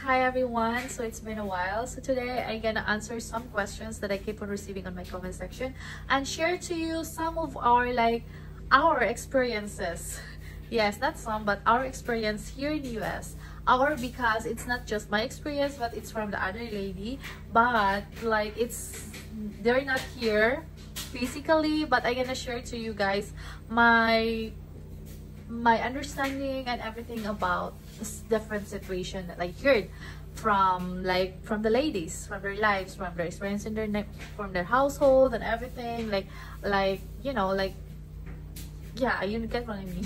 Hi everyone. So it's been a while. So today I'm gonna answer some questions that I keep on receiving on my comment section and share to you some of our experiences. Yes, not some, but our experience here in the US. Our, because it's not just my experience, but it's from the other lady. But like they're not here physically, but I'm gonna share to you guys my understanding and everything about this different situation that I heard from the ladies, from their lives, from their experience in from their household and everything, yeah, you get what I mean.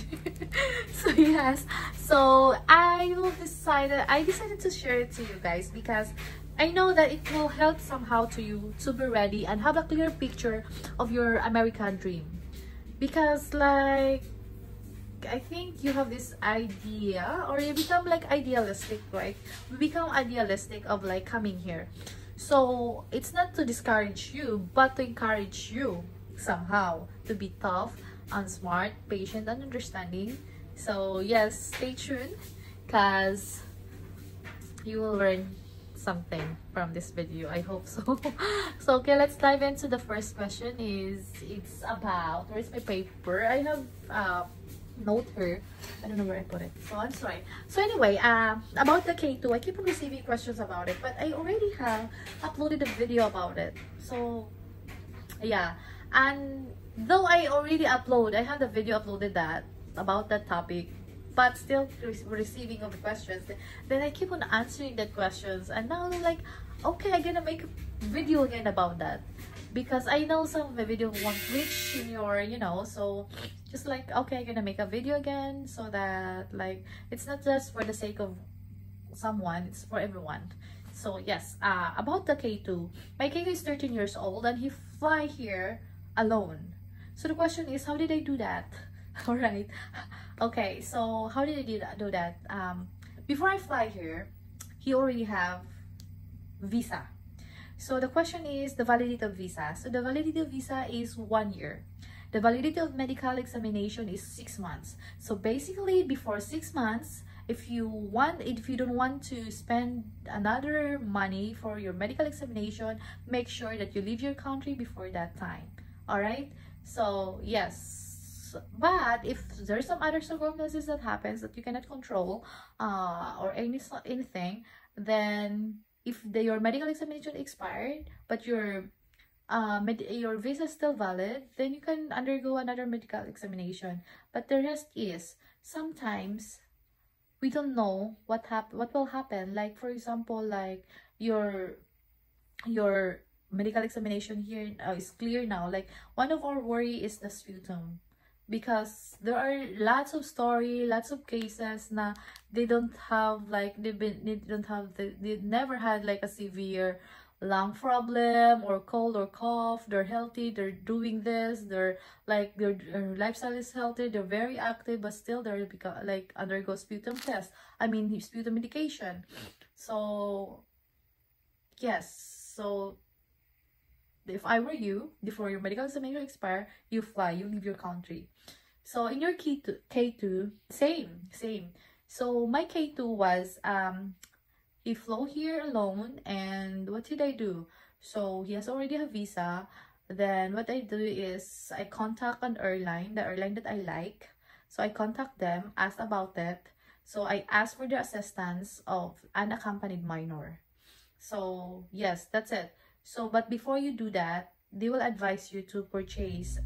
So yes, so I decided to share it to you guys because I know that it will help somehow to you to be ready and have a clear picture of your American dream. Because I think you have this idea, or you become idealistic, right? We become idealistic of coming here. So it's not to discourage you, but to encourage you somehow to be tough and smart, patient and understanding. So yes, stay tuned because you will learn something from this video. I hope so. So okay, let's dive into the first question. It's about, where's my paper? I have note here. I don't know where I put it, so I'm sorry. So anyway, about the K2, I keep on receiving questions about it, but I already have uploaded a video about it. So yeah, and though I already I had the video uploaded that about that topic, but still receiving of the questions, then I keep on answering the questions, and now I'm like, okay, I'm gonna make a video again about that because I know some of the video won't reach in your, so just okay, I'm gonna make a video again so that it's not just for the sake of someone, it's for everyone. So yes, about the K2, my K2 is 13 years old and he fly here alone. So the question is, how did I do that? All right, okay, so how did I do that? Before I fly here, he already have visa. So the question is the validity of visa. So the validity of visa is 1 year. The validity of medical examination is 6 months. So basically, before 6 months, if you don't want to spend another money for your medical examination, make sure that you leave your country before that time. All right. So yes, but if there's some other circumstances that happens that you cannot control, or anything, then if your medical examination expired but your visa is still valid, then you can undergo another medical examination. But the rest is, sometimes we don't know what will happen. Like for example, your medical examination here is clear now. Like one of our worry is the sputum, because there are lots of lots of cases na they don't have they never had a severe lung problem or cold or cough. They're healthy, they're doing this, their lifestyle is healthy, they're very active, but still they're undergo sputum test, sputum medication. So yes, so if I were you, before your medical examination expire, you fly, you leave your country. So in your K2, same. So my K2 was he flew here alone, and what did I do? So he has already a visa. Then what I do is I contact an airline, the airline that I like. So I contact them, ask about it. So I ask for the assistance of an unaccompanied minor. So yes, that's it. So but before you do that, they will advise you to purchase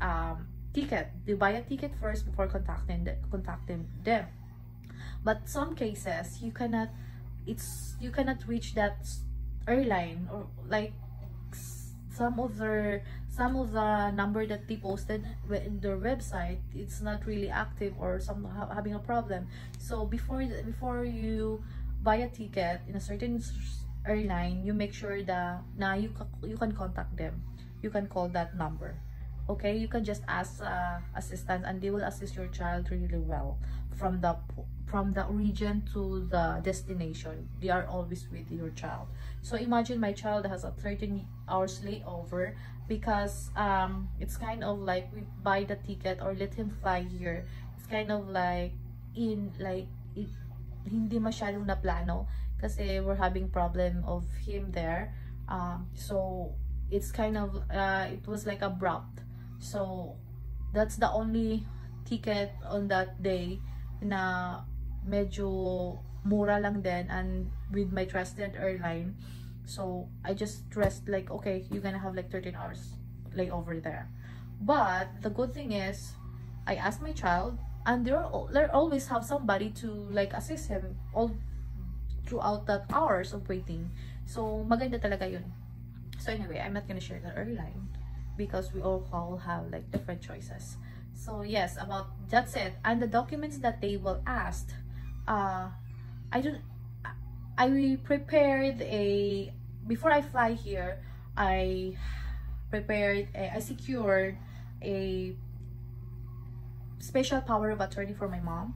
ticket. You buy a ticket first before contacting them. But some cases you cannot reach that airline, or some of the number that they posted in their website, it's not really active, or some having a problem. So before you buy a ticket in a certain airline, you make sure that now you can contact them, you can call that number. Okay, you can just ask assistance, and they will assist your child really well from the region to the destination. They are always with your child. So imagine my child has a 13 hours layover because it's kind of we buy the ticket or let him fly here. It's kind of hindi masyadong naplano kasi we're having problem of him there. So it's kind of it was like abrupt. So that's the only ticket on that day na medyo mura lang din, and with my trusted airline. So I just stressed like, okay, you're gonna have like 13 hours layover there. But the good thing is I asked my child, and there always have somebody to like assist him all throughout that hours of waiting. So maganda talaga yun. So anyway, I'm not gonna share the airline because we all have like different choices. So yes, about that's it. And the documents that they will ask, I prepared a, before I fly here, I secured a special power of attorney for my mom,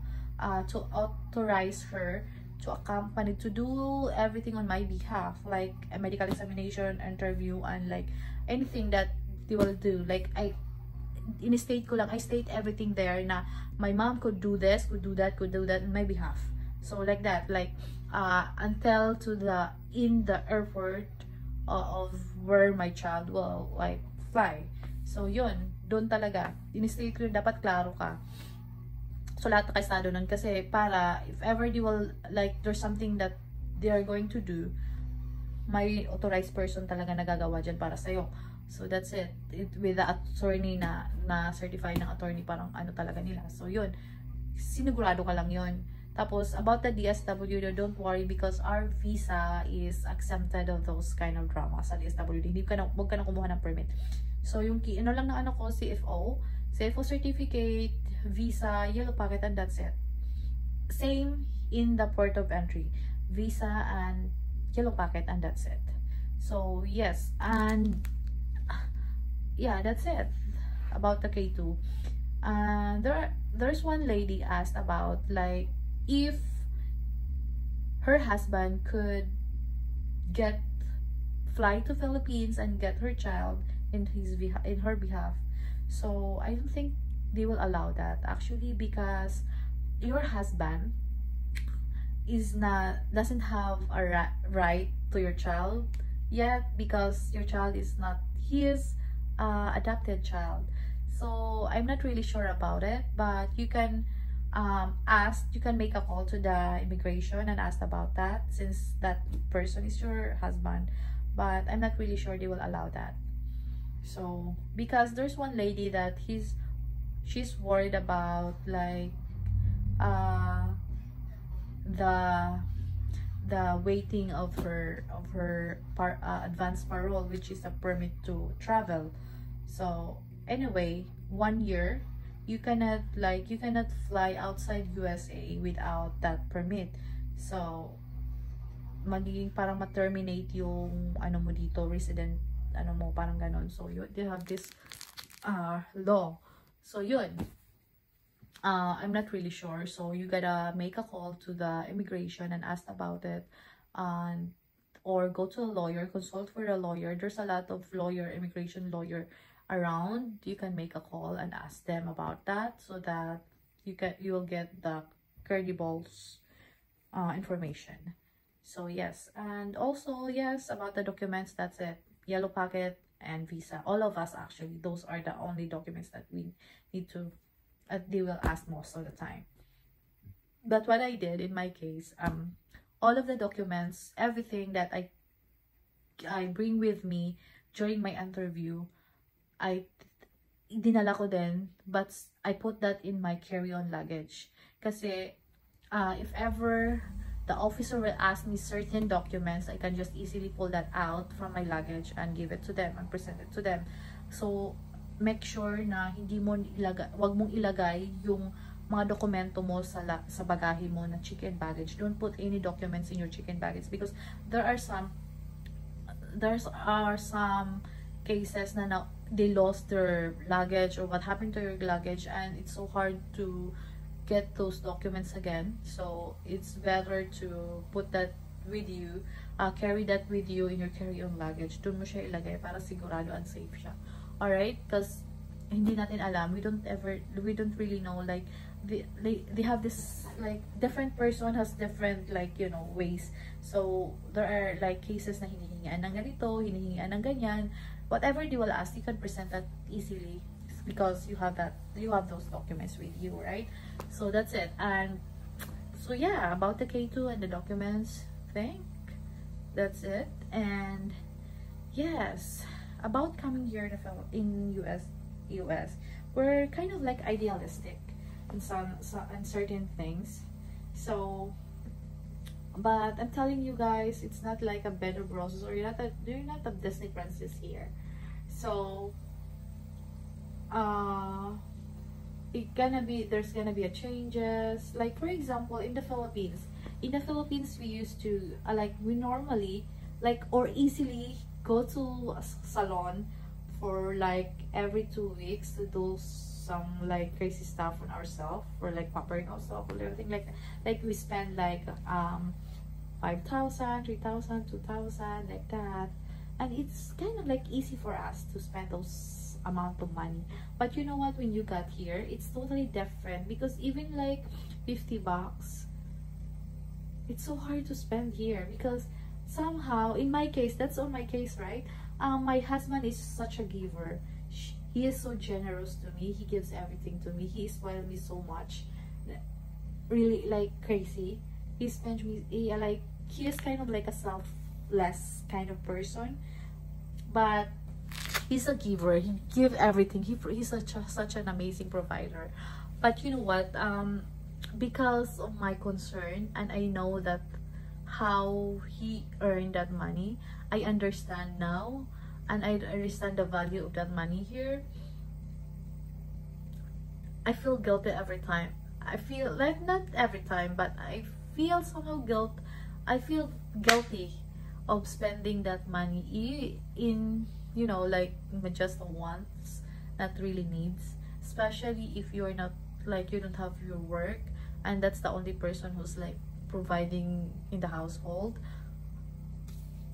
to authorize her to accompany, to do everything on my behalf, like a medical examination, interview, and like anything that they will do. Like I state everything there na my mom could do this, could do that on my behalf. So like that, like until to the in the airport of where my child will like fly. So yun, doon talaga in-state ko, dapat klaro ka. So lahat nakaisado nun, kasi para if ever they will like there's something that they are going to do, may authorized person talaga nagagawa dyan para sa'yo. So that's it. With the attorney na certified ng attorney, parang ano talaga nila. So yun, sinigurado ka lang yun. Tapos about the DSWD, don't worry because our visa is exempted of those kind of drama sa DSWD. Huwag ka na kumuha ng permit. So yung ano lang na ano ko, CFO certificate, visa, yellow packet, and that's it. Same in the port of entry, visa and yellow packet, and that's it. So yes, and yeah, that's it about the K2. There's one lady asked about like if her husband could fly to Philippines and get her child in her behalf. So I don't think they will allow that actually, because your husband doesn't have a right to your child yet, because your child is not his adopted child. So I'm not really sure about it, but you can you can make a call to the immigration and ask about that, since that person is your husband. But I'm not really sure they will allow that. So because there's one lady that she's worried about like the waiting of her advance parole, which is a permit to travel. So anyway, 1 year you cannot fly outside USA without that permit. So magiging parang ma-terminate yung ano mo dito, resident ano mo, parang ganon. So they have this law. So yun, I'm not really sure. So you gotta make a call to the immigration and ask about it, or go to a lawyer, consult for a lawyer. There's a lot of immigration lawyer around. You can make a call and ask them about that, so that you will get the credible information. So yes, and also yes, about the documents, that's it. Yellow packet and visa, all of us actually, those are the only documents that we need to they will ask most of the time. But what I did in my case, all of the documents, everything that I bring with me during my interview, I dinala ko din, but I put that in my carry-on luggage. Kasi if ever the officer will ask me certain documents, I can just easily pull that out from my luggage and give it to them and present it to them. So make sure na wag mong ilagay yung mga dokumento mo sa bagahe mo na chicken baggage. Don't put any documents in your chicken baggage, because there are some cases na they lost their luggage, or what happened to your luggage, and it's so hard to get those documents again. So it's better to put that with you, carry that with you in your carry-on luggage. Doon mo siya ilagay para sigurado and safe siya. Alright? Because hindi natin alam, we don't really know like they have this like different person has different like you know ways. So there are like cases na hinihingian ng ganito, hinihingian ng ganyan. Whatever they will ask, you can present that easily because you have those documents with you, right? So that's it. And so yeah, about the K2 and the documents thing, that's it. And yes, about coming here in US, we're kind of like idealistic in in certain things. So but I'm telling you guys, it's not like a bed of roses, or you're not a Disney princess here. So there's gonna be a changes. Like for example, in the Philippines, we used to we normally or easily go to a salon for like every 2 weeks to do some like crazy stuff on ourselves, or like pampering ourselves or everything like that. Like we spend like 5,000, 3,000, 2,000 like that, and it's kind of like easy for us to spend those amount of money. But you know what, when you got here, it's totally different, because even like 50 bucks, it's so hard to spend here, because somehow, in my case, that's on my case, right? My husband is such a giver. He is so generous to me. He gives everything to me. He spoiled me so much, really like crazy. He spent me he is kind of like a selfless kind of person, but he's a giver. He gives everything. He's such an amazing provider. But you know what, because of my concern, and I know that how he earned that money, I understand now, and I understand the value of that money here. I feel guilty every time. I feel like, not every time, but I feel somehow I feel guilty of spending that money in, you know, like just wants, not really needs. Especially if you're not like, you don't have your work, and that's the only person who's like providing in the household.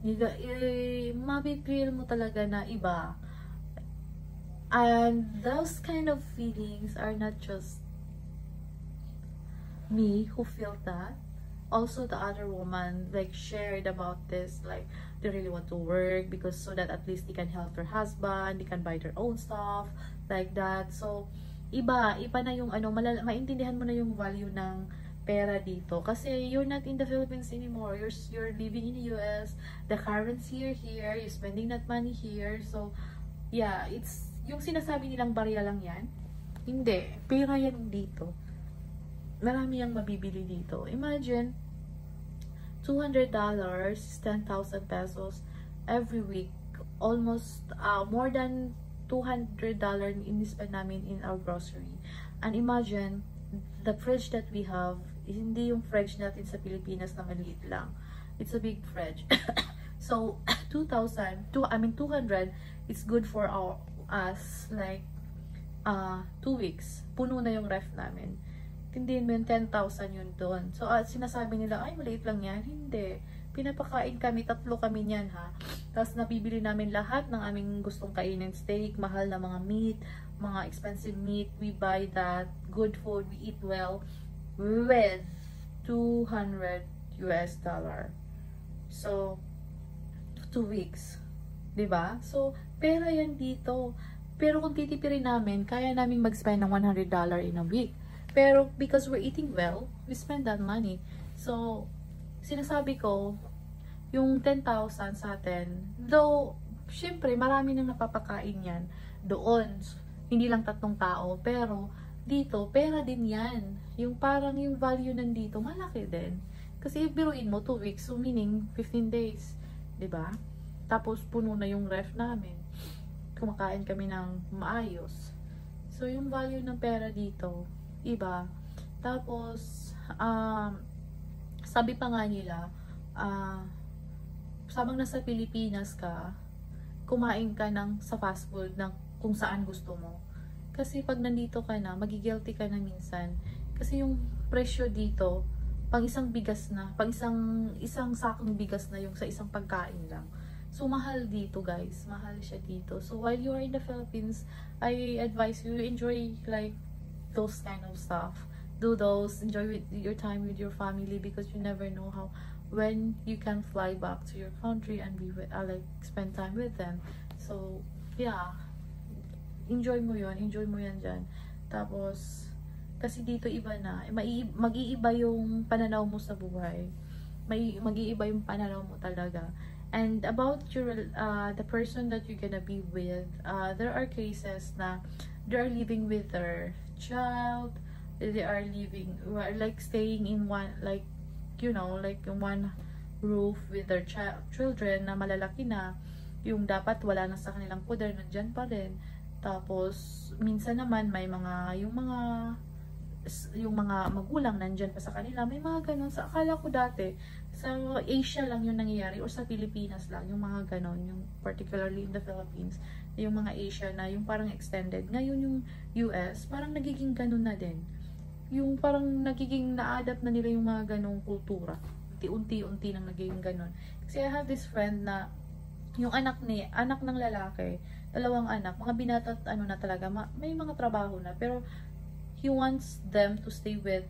Mapipil mo talaga na iba. And those kind of feelings are not just me who feel that. Also the other woman like shared about this, like they really want to work because so that at least they can help their husband, they can buy their own stuff like that. So iba na yung maintindihan mo na yung value ng pera dito, kasi you're not in the Philippines anymore. You're living in the US. The currency here, you're spending that money here. So yeah, it's yung sinasabi nilang barya lang yan. Hindi, pera yan dito. Marami yang mabibili dito. Imagine, $200 is 10,000 pesos every week. Almost more than $200 in-spend namin in our grocery. And imagine, the fridge that we have, hindi yung fridge natin sa Pilipinas na maliit lang. It's a big fridge. So, 200, it's good for us like 2 weeks. Puno na yung ref namin. Tindihin mo yung 10,000 yun doon. So, sinasabi nila, ay, maliit lang yan. Hindi. Pinapakain kami, 3 kami niyan, ha. Tapos, nabibili namin lahat ng aming gustong kainin. Steak, mahal na mga meat, mga expensive meat. We buy that. Good food. We eat well. With $200. So, 2 weeks. 'Di ba? So, pera yan dito. Pero kung titipirin namin, kaya namin mag-spend ng $100 in a week. Pero because we're eating well, we spend that money. So, sinasabi ko, yung 10,000 sa atin, though, syempre, marami nang napapakain yan doon. Hindi lang 3 tao. Pero, dito, pera din yan. Yung parang yung value nandito, malaki din. Kasi biruin mo 2 weeks, so meaning 15 days. 'Di ba? Tapos puno na yung ref namin. Kumakain kami ng maayos. So yung value ng pera dito, iba. Tapos sabi pa nga nila, sabang nasa Pilipinas ka, kumain ka sa fast food ng kung saan gusto mo. Kasi pag nandito ka na, magigilty ka na minsan. Kasi yung presyo dito, pang isang bigas na, pang isang sakong bigas na yung sa isang pagkain lang. So, mahal dito, guys. Mahal siya dito. So, while you are in the Philippines, I advise you enjoy like those kind of stuff. do those, enjoy with your time with your family, because you never know how when you can fly back to your country and be with, like spend time with them. So yeah, enjoy mo yan dyan. Tapos kasi dito iba na, mag-iiba yung pananaw mo sa buhay, mag-iiba yung pananaw mo talaga. And about your the person that you're gonna be with, there are cases na they are living with their child, they are living like staying in one, like you know, like one roof with their children na malalaki na, yung dapat wala na sa kanilang poder, nandyan pa rin. Tapos minsan naman may mga yung mga magulang nandyan pa sa kanila, may mga ganun. Sa akala ko dati sa Asia lang yung nangyayari, or sa Pilipinas lang yung mga ganun, yung particularly in the Philippines, yung mga Asia na yung parang extended. Ngayon yung US parang nagiging ganun na din, yung parang nagiging na-adapt na nila yung mga ganung kultura, unti-unti nang nagiging ganun. Kasi I have this friend na yung anak ng lalaki, 2 anak, mga binata ano na talaga, may mga trabaho na, pero he wants them to stay with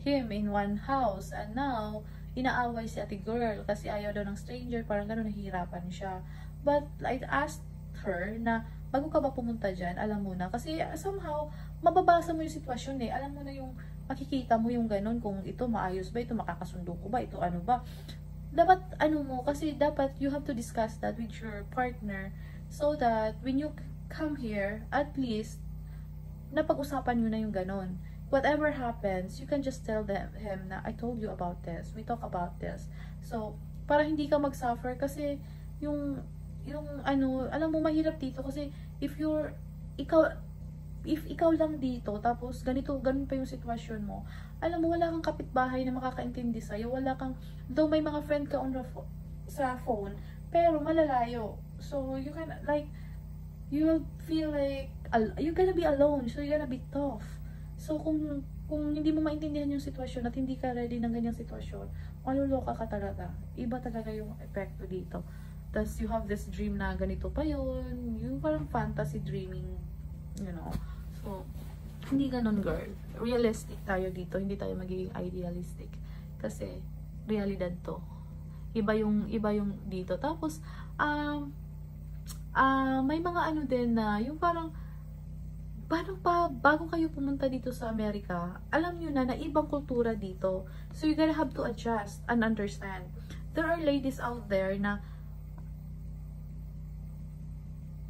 him in one house. And now inaaway si ate girl kasi ayaw daw ng stranger, parang gano'n, nahihirapan siya. But I asked her na bago ka ba pumunta dyan, alam mo na, kasi somehow mababasa mo yung sitwasyon eh, alam mo na yung makikita mo yung gano'n, kung ito maayos ba, ito makakasundo ko ba, ito ano ba, dapat ano mo, kasi dapat you have to discuss that with your partner, so that when you come here, at least napag-usapan nyo na yung ganon. Whatever happens, you can just tell him na, I told you about this, we talk about this. So, para hindi ka mag-suffer, kasi yung ano, alam mo, mahirap dito, kasi if ikaw lang dito, tapos ganun pa yung sitwasyon mo, alam mo, wala kang kapitbahay na makakaintindi sa'yo, wala kang, though may mga friend ka sa phone, pero malalayo. So, you can, like, you will feel like you're gonna be alone, so you're gonna be tough. So kung hindi mo maintindihan yung sitwasyon at hindi ka ready ng ganyang sitwasyon, maluloka ka talaga. Iba talaga yung epekto dito. Tapos you have this dream na ganito pa yun, yung parang fantasy dreaming, you know. So hindi ganun, girl. Realistic tayo dito, hindi tayo magiging idealistic, kasi realidad to. Iba yung dito. Tapos may mga ano din na yung parang bago kayo pumunta dito sa Amerika, alam nyo na ibang kultura dito. So you gotta have to adjust and understand. There are ladies out there na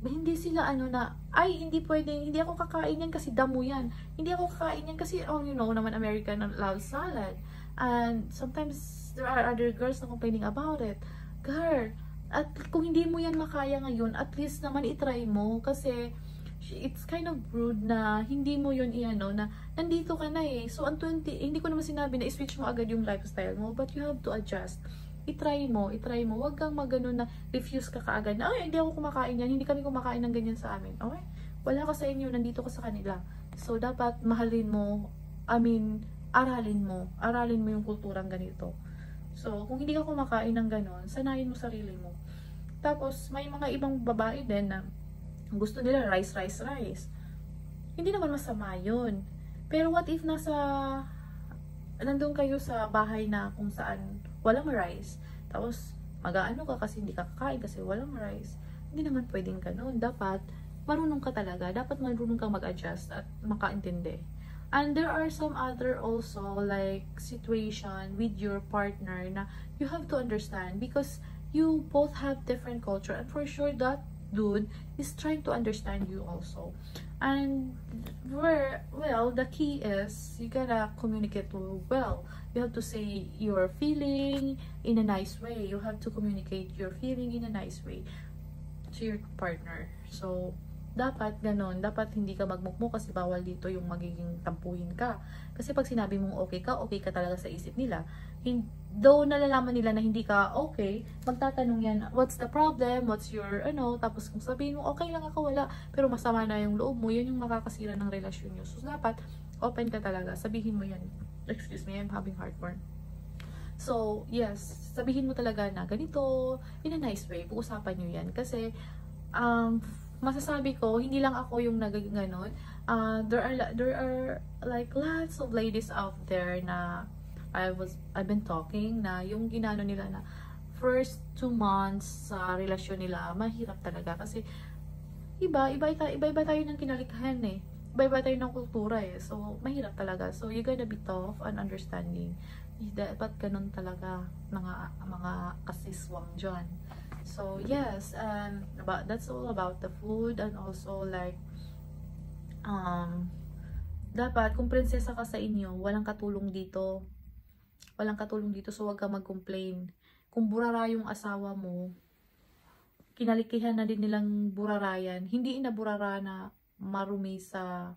hindi sila ano na, ay hindi pwedeng, hindi ako kakain yan kasi damo yan. Hindi ako kakain yan kasi, oh you know naman, American loves salad. And sometimes there are other girls na complaining about it. Girl, at kung hindi mo yan makaya ngayon, at least naman itry mo, kasi it's kind of rude na hindi mo yun iano, na nandito ka na eh. So, hindi ko naman sinabi na i-switch mo agad yung lifestyle mo, but you have to adjust. I-try mo. Huwag kang magano na refuse ka kaagad na, ay, hindi ako kumakain yan, hindi kami kumakain ng ganyan sa amin. Okay? Wala ka sa inyo, nandito ka sa kanila. So, dapat mahalin mo, aralin mo yung kulturang ganito. So, kung hindi ka kumakain ng ganon, sanayin mo sarili mo. Tapos, may mga ibang babae din na gusto nila rice. Hindi naman masama yun. Pero what if nandun kayo sa bahay na kung saan walang rice, tapos mag-aano ka kasi hindi ka kakain kasi walang rice. Hindi naman pwedeng ganun. Dapat marunong ka talaga. Dapat marunong kang mag-adjust at makaintindi. And there are some other also like situation with your partner na you have to understand, because you both have different culture, and for sure that dude is trying to understand you also. And the key is you gotta communicate well. You have to say your feeling in a nice way. You have to communicate your feeling in a nice way to your partner. So dapat ganon, dapat hindi ka magmukmuk, kasi bawal dito yung magiging tampuhin ka. Kasi pag sinabi mong okay ka talaga sa isip nila. Though nalalaman nila na hindi ka okay, magtatanong yan, what's the problem, what's your tapos kung sabihin mo okay lang ako, wala, pero masama na yung loob mo, yun yung makakasira ng relasyon nyo. So dapat open ka talaga, sabihin mo yan. Excuse me, I'm having heartburn. So yes, sabihin mo talaga na ganito, in a nice way, pag-usapan nyo yan. Kasi masasabi ko, hindi lang ako yung naging ganon. There are like lots of ladies out there na I've been talking na yung ginano nila na first 2 months sa relasyon nila, mahirap talaga kasi iba tayo ng kinalikhan eh. Iba tayo ng kultura eh. So, mahirap talaga. So, you gotta be tough and understanding. Dapat ganun talaga mga kasiswang dyan. So, yes, that's all about the food and also like, dapat, kung prinsesa ka sa inyo, walang katulong dito. Walang katulong dito, so wag ka mag-complain. Kung burara yung asawa mo, kinalikihan na din nilang burarayan. Hindi inaburara na marumi sa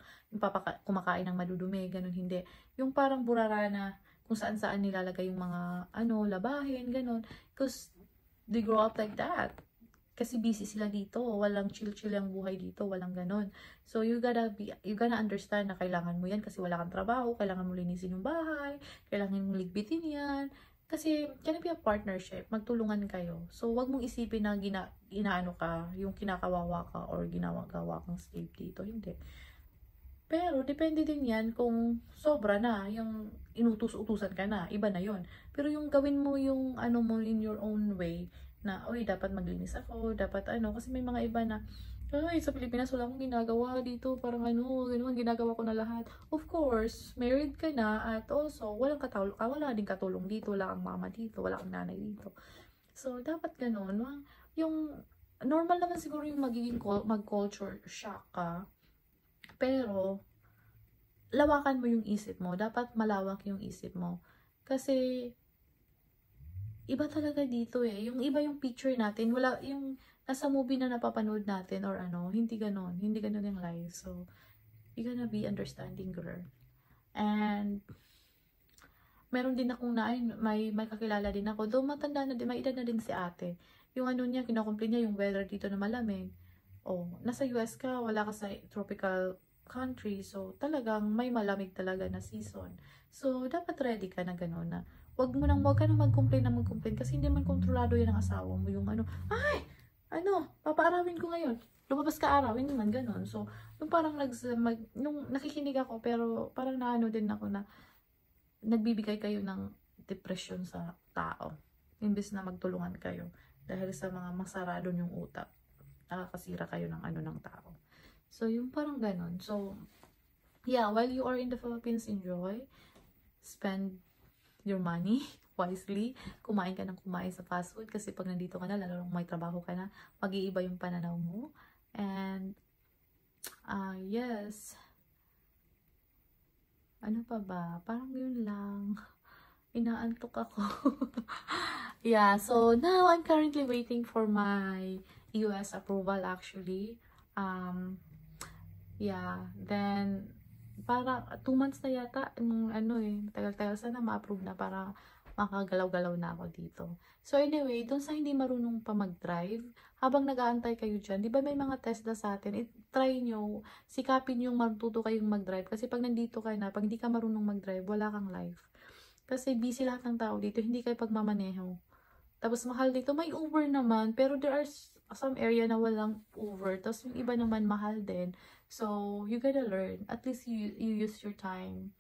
kumakain ng madudumi, ganun, hindi. Yung parang burara na kung saan-saan nilalagay yung mga labahin, ganun. Because they grow up like that. Kasi busy sila dito, walang chill-chill ang buhay dito, walang ganun. So you gonna understand na kailangan mo yan kasi wala kang trabaho, kailangan mo linisin yung bahay, kailangan mo ligpitin yan. Kasi can be a partnership, magtulungan kayo. So wag mong isipin na inaano ka, yung kinakawawa ka or ginagawa kang slave dito, hindi. Pero, depende din yan kung sobra na, yung inutus-utusan ka na, iba na yon. Pero yung gawin mo yung mo in your own way, na, oy, dapat maglinis ako, dapat kasi may mga iba na, ay, sa Pilipinas wala akong ginagawa dito, parang ganun, ginagawa ko na lahat. Of course, married ka na, at also, wala din katulong dito, wala kang mama dito, wala kang nanay dito. So, dapat ganun, yung, normal naman siguro yung magiging mag-culture shock ka, pero, lawakan mo yung isip mo. Dapat malawak yung isip mo. Kasi, iba talaga dito eh. Yung iba yung picture natin. Wala, yung nasa movie na napapanood natin or hindi ganon. Hindi ganon yung life. So, you gonna be understanding, girl. And, meron din akong may kakilala din ako. Though matanda na din, may edad na din si ate. Yung niya, kinakomplain niya yung weather dito na malamig. Oh, nasa US ka, wala ka sa tropical country, so talagang may malamig talaga na season. So, dapat ready ka na gano'n na wag ka nang mag-complain kasi hindi man kontrolado yan ng asawa mo yung papaarawin ko ngayon. Lumabas ka araw, hindi man gano'n. So, yung parang nung nakikinig ako, pero parang din ako na nagbibigay kayo ng depression sa tao. Imbes na magtulungan kayo dahil sa mga masarado yung utak. Nakakasira kayo ng tao. So, yung parang ganon. So, yeah, while you are in the Philippines, enjoy. Spend your money wisely. Kumain ka ng kumain sa fast food kasi pag nandito ka na, lalo may trabaho ka na, mag-iiba yung pananaw mo. And, yes. Ano pa ba? Parang yun lang. Inaantok ako. Yeah, so now I'm currently waiting for my US approval actually. Yeah, then para 2 months na yata nung tagal-tagal sana ma-approve na para makagalaw-galaw na ako dito. So anyway, dun sa hindi marunong pa mag-drive, habang nag-aantay kayo dyan, di ba may mga Tesla sa atin, try nyo, sikapin yung matuto kayong mag-drive. Kasi pag nandito ka na, pag hindi ka marunong mag-drive, wala kang life. Kasi busy lahat ng tao dito, hindi kayo pagmamaneho. Tapos mahal dito, may Uber naman, pero there are some area na walang Uber. Tapos yung iba naman mahal din. So, you gotta learn. At least you use your time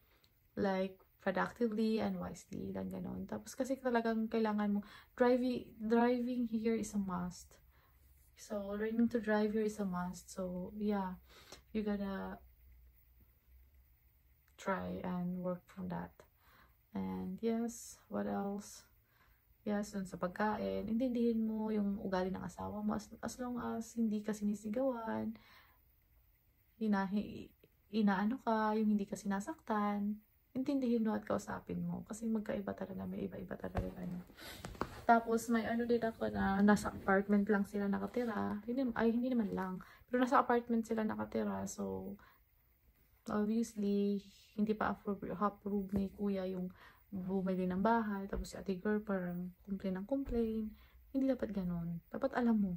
like productively and wisely. Lang ganon. Tapos kasi talagang kailangan mo, driving here is a must. So, learning to drive here is a must. So, yeah, you gotta try and work from that. And yes, what else? Yes, dun sa pagkain, intindihin mo yung ugali ng asawa mo as long as hindi ka sinisigawan, inaano ka, yung hindi ka sinasaktan, intindihin mo at kausapin mo. Kasi magkaiba talaga, may iba-iba talaga. Tapos may din ako na nasa apartment lang sila nakatira. Hindi naman lang. Pero nasa apartment sila nakatira. So, obviously, hindi pa approve ni kuya yung bumili ng bahay, tapos si ate girl parang complain. Hindi dapat ganon. Dapat alam mo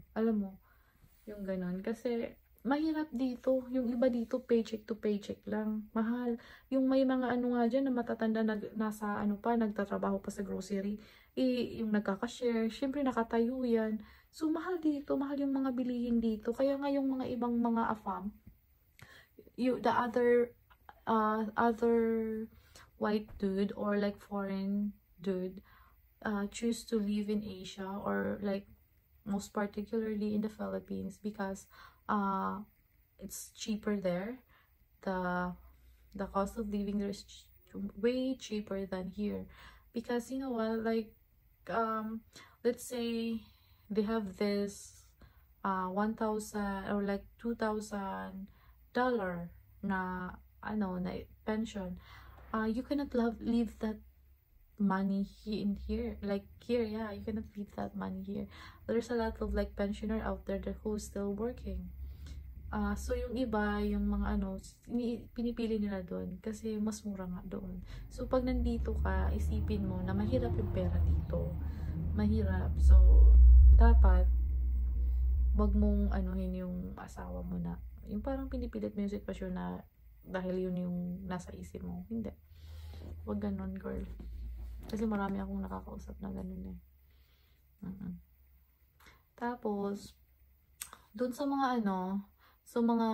yung ganon. Kasi mahirap dito. Yung iba dito, paycheck to paycheck lang. Mahal. Yung may mga nga dyan na matatanda nasa nagtatrabaho pa sa grocery. yung nagkaka-share, syempre nakatayo yan. So, mahal dito, mahal yung mga bilihin dito. Kaya nga yung mga ibang mga AFAM, the other white dude or like foreign dude choose to live in Asia or like most particularly in the Philippines because it's cheaper there. The cost of living there is way cheaper than here because you know what, like let's say they have this 1,000 or like $2,000 na na pension. You cannot leave that money in here, like here, yeah, you cannot leave that money here. There's a lot of like pensioner out there that who's still working. So yung iba, yung mga pinipili nila doon kasi mas mura nga doon. So pag nandito ka, isipin mo na mahirap yung pera dito, mahirap. So dapat wag mong anuhin yung asawa mo na yung parang pinipilit mo yung sitwasyon na dahil yun yung nasa isip mo. Hindi, wag ganon, girl. Kasi marami akong nakakausap na ganun eh. Tapos, doon sa mga so mga,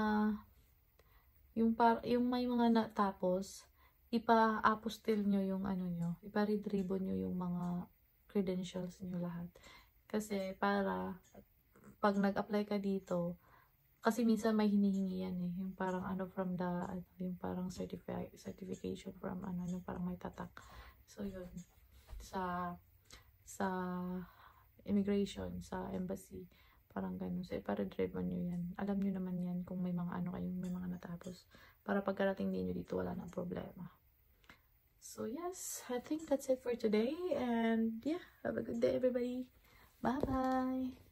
yung may mga natapos, ipa-apostil nyo yung nyo, ipa-read-ribbon nyo yung mga credentials nyo lahat. Kasi para, pag nag-apply ka dito, kasi minsan may hinihingi yan eh, yung parang from the, yung parang certification from yung parang may tatak. So yun, sa immigration, sa embassy, parang ganun. So ipa-read mo nyo yan. Alam nyo naman yan kung may mga kayong may mga natapos. Para pagkarating ninyo dito, wala nang problema. So yes, I think that's it for today. And yeah, have a good day everybody. Bye-bye!